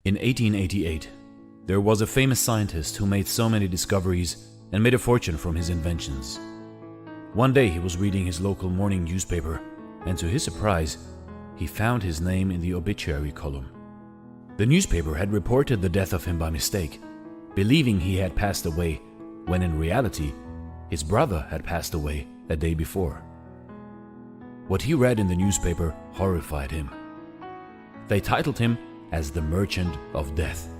In 1888, there was a famous scientist who made so many discoveries and made a fortune from his inventions. One day he was reading his local morning newspaper, and to his surprise, he found his name in the obituary column. The newspaper had reported the death of him by mistake, believing he had passed away, when in reality, his brother had passed away a day before. What he read in the newspaper horrified him. They titled him as the Merchant of Death.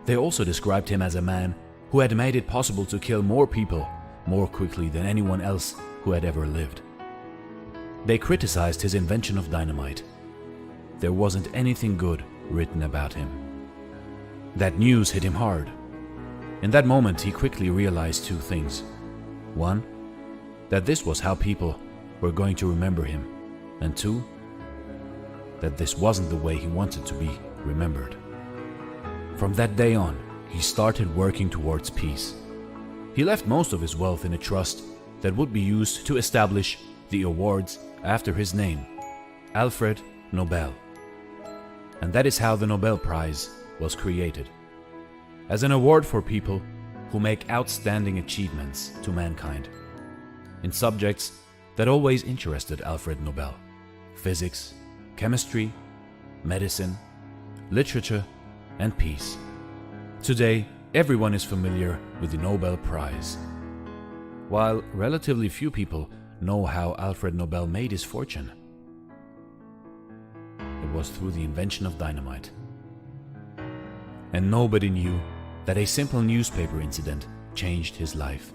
They also described him as a man who had made it possible to kill more people more quickly than anyone else who had ever lived. They criticized his invention of dynamite. There wasn't anything good written about him. That news hit him hard. In that moment, he quickly realized two things. One, that this was how people were going to remember him, and two, that this wasn't the way he wanted to be remembered. From that day on, he started working towards peace. He left most of his wealth in a trust that would be used to establish the awards after his name, Alfred Nobel. And that is how the Nobel Prize was created, as an award for people who make outstanding achievements to mankind in subjects that always interested Alfred Nobel: physics, chemistry, medicine, literature, and peace. Today, everyone is familiar with the Nobel Prize. While relatively few people know how Alfred Nobel made his fortune, it was through the invention of dynamite. And nobody knew that a simple newspaper incident changed his life.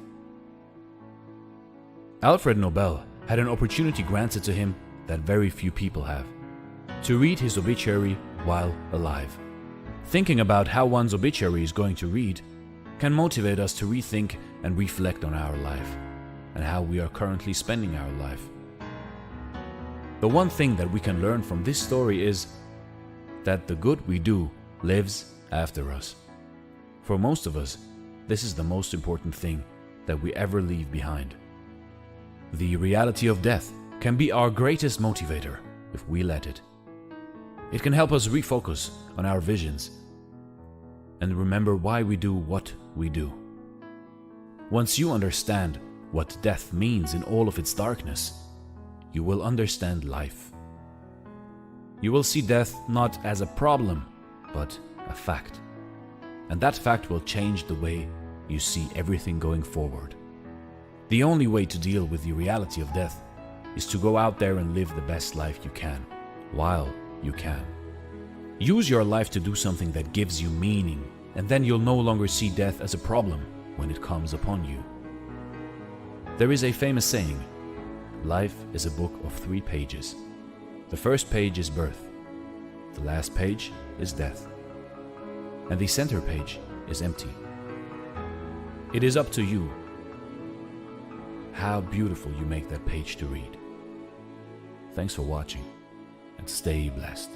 Alfred Nobel had an opportunity granted to him that very few people have: to read his obituary while alive. Thinking about how one's obituary is going to read can motivate us to rethink and reflect on our life and how we are currently spending our life. The one thing that we can learn from this story is that the good we do lives after us. For most of us, this is the most important thing that we ever leave behind. The reality of death can be our greatest motivator if we let it. It can help us refocus on our visions and remember why we do what we do. Once you understand what death means in all of its darkness, you will understand life. You will see death not as a problem, but a fact. And that fact will change the way you see everything going forward. The only way to deal with the reality of death is to go out there and live the best life you can, while you can. Use your life to do something that gives you meaning, and then you'll no longer see death as a problem when it comes upon you. There is a famous saying: life is a book of 3 pages. The first page is birth, the last page is death, and the center page is empty. It is up to you how beautiful you make that page to read. Thanks for watching, and stay blessed.